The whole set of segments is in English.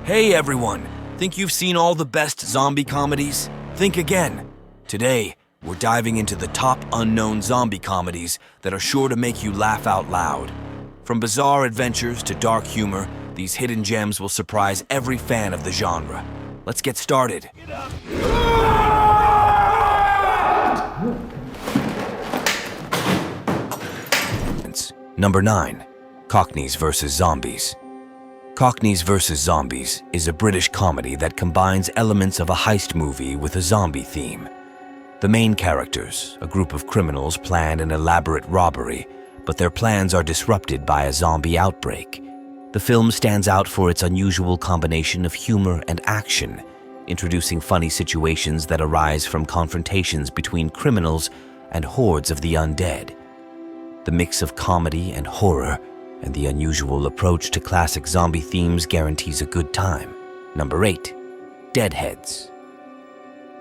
Hey everyone, think you've seen all the best zombie comedies? Think again. Today, we're diving into the top unknown zombie comedies that are sure to make you laugh out loud. From bizarre adventures to dark humor, these hidden gems will surprise every fan of the genre. Let's get started. Number 9. Cockneys vs. Zombies. Cockneys vs. Zombies is a British comedy that combines elements of a heist movie with a zombie theme. The main characters, a group of criminals, plan an elaborate robbery, but their plans are disrupted by a zombie outbreak. The film stands out for its unusual combination of humor and action, introducing funny situations that arise from confrontations between criminals and hordes of the undead. The mix of comedy and horror and the unusual approach to classic zombie themes guarantees a good time. Number 8. Deadheads.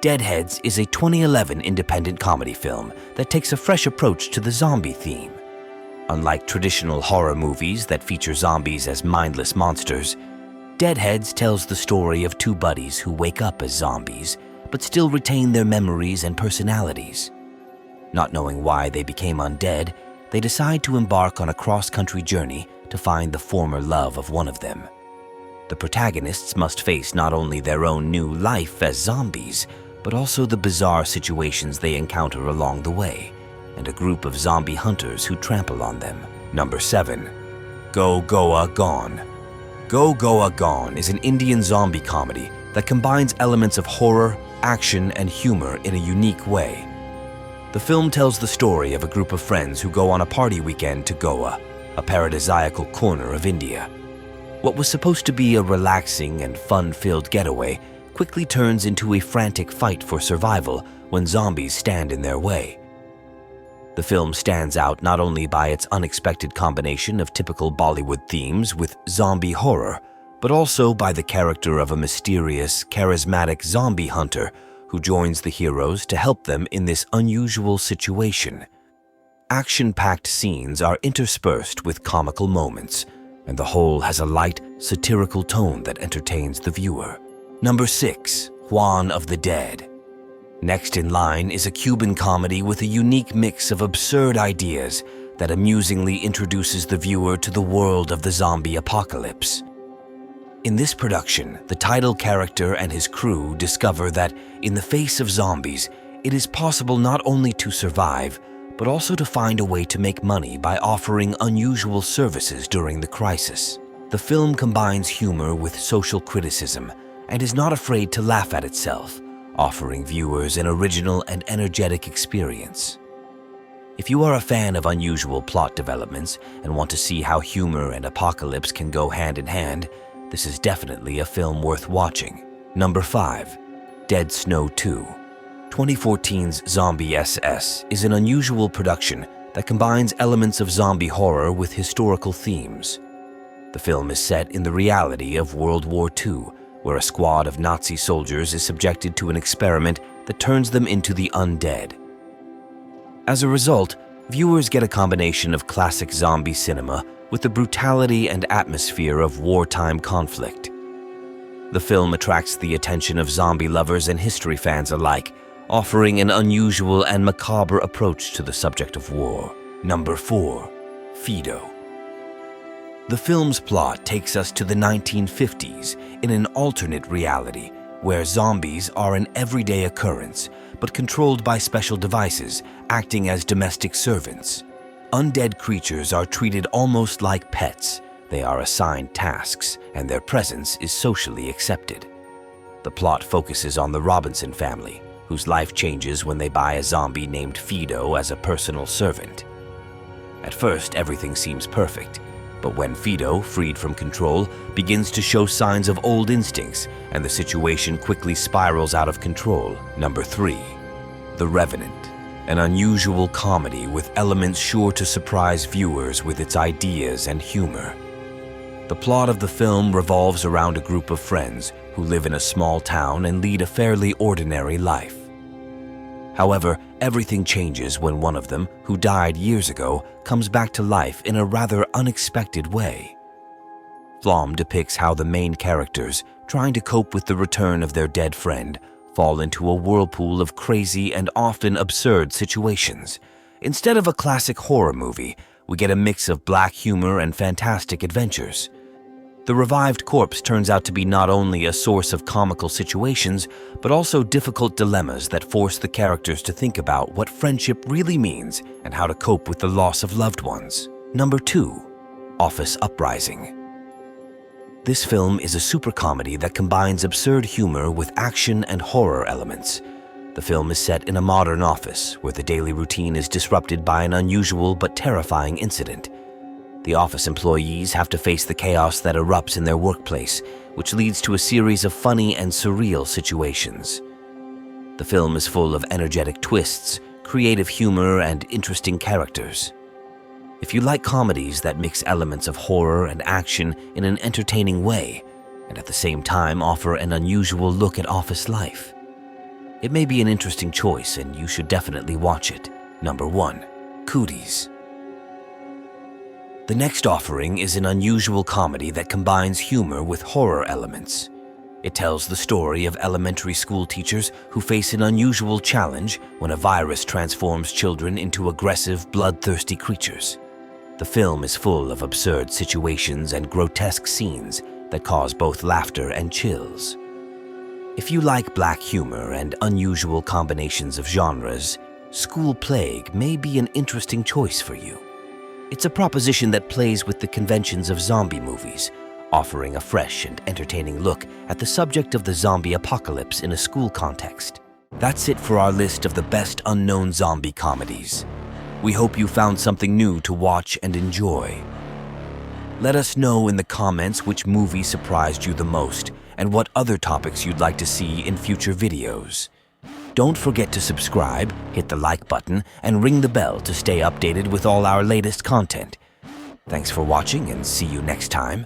Deadheads is a 2011 independent comedy film that takes a fresh approach to the zombie theme. Unlike traditional horror movies that feature zombies as mindless monsters, Deadheads tells the story of two buddies who wake up as zombies but still retain their memories and personalities. Not knowing why they became undead, they decide to embark on a cross-country journey to find the former love of one of them. The protagonists must face not only their own new life as zombies, but also the bizarre situations they encounter along the way, and a group of zombie hunters who trample on them. Number 7. Go Goa Gone. Go Goa Gone is an Indian zombie comedy that combines elements of horror, action, and humor in a unique way. The film tells the story of a group of friends who go on a party weekend to Goa, a paradisiacal corner of India. What was supposed to be a relaxing and fun-filled getaway quickly turns into a frantic fight for survival when zombies stand in their way. The film stands out not only by its unexpected combination of typical Bollywood themes with zombie horror, but also by the character of a mysterious, charismatic zombie hunter who joins the heroes to help them in this unusual situation. Action-packed scenes are interspersed with comical moments, and the whole has a light, satirical tone that entertains the viewer. Number 6. Juan of the Dead. Next in line is a Cuban comedy with a unique mix of absurd ideas that amusingly introduces the viewer to the world of the zombie apocalypse. In this production, the title character and his crew discover that, in the face of zombies, it is possible not only to survive, but also to find a way to make money by offering unusual services during the crisis. The film combines humor with social criticism and is not afraid to laugh at itself, offering viewers an original and energetic experience. If you are a fan of unusual plot developments and want to see how humor and apocalypse can go hand in hand, this is definitely a film worth watching. Number 5. Dead Snow 2. 2014's Zombie SS is an unusual production that combines elements of zombie horror with historical themes. The film is set in the reality of World War II, where a squad of Nazi soldiers is subjected to an experiment that turns them into the undead. As a result, viewers get a combination of classic zombie cinema with the brutality and atmosphere of wartime conflict. The film attracts the attention of zombie lovers and history fans alike, offering an unusual and macabre approach to the subject of war. Number 4. Fido. The film's plot takes us to the 1950s in an alternate reality where zombies are an everyday occurrence, but controlled by special devices, acting as domestic servants. Undead creatures are treated almost like pets. They are assigned tasks, and their presence is socially accepted. The plot focuses on the Robinson family, whose life changes when they buy a zombie named Fido as a personal servant. At first, everything seems perfect, but when Fido, freed from control, begins to show signs of old instincts, and the situation quickly spirals out of control. Number 3. The Revenant. An unusual comedy with elements sure to surprise viewers with its ideas and humor. The plot of the film revolves around a group of friends who live in a small town and lead a fairly ordinary life. However, everything changes when one of them, who died years ago, comes back to life in a rather unexpected way. Flom depicts how the main characters, trying to cope with the return of their dead friend, fall into a whirlpool of crazy and often absurd situations. Instead of a classic horror movie, we get a mix of black humor and fantastic adventures. The revived corpse turns out to be not only a source of comical situations, but also difficult dilemmas that force the characters to think about what friendship really means and how to cope with the loss of loved ones. Number 2. Office Uprising. This film is a super comedy that combines absurd humor with action and horror elements. The film is set in a modern office where the daily routine is disrupted by an unusual but terrifying incident. The office employees have to face the chaos that erupts in their workplace, which leads to a series of funny and surreal situations. The film is full of energetic twists, creative humor, and interesting characters. If you like comedies that mix elements of horror and action in an entertaining way, and at the same time offer an unusual look at office life, it may be an interesting choice and you should definitely watch it. Number 1. Cooties. The next offering is an unusual comedy that combines humor with horror elements. It tells the story of elementary school teachers who face an unusual challenge when a virus transforms children into aggressive, bloodthirsty creatures. The film is full of absurd situations and grotesque scenes that cause both laughter and chills. If you like black humor and unusual combinations of genres, School Plague may be an interesting choice for you. It's a proposition that plays with the conventions of zombie movies, offering a fresh and entertaining look at the subject of the zombie apocalypse in a school context. That's it for our list of the best unknown zombie comedies. We hope you found something new to watch and enjoy. Let us know in the comments which movie surprised you the most and what other topics you'd like to see in future videos. Don't forget to subscribe, hit the like button, and ring the bell to stay updated with all our latest content. Thanks for watching and see you next time.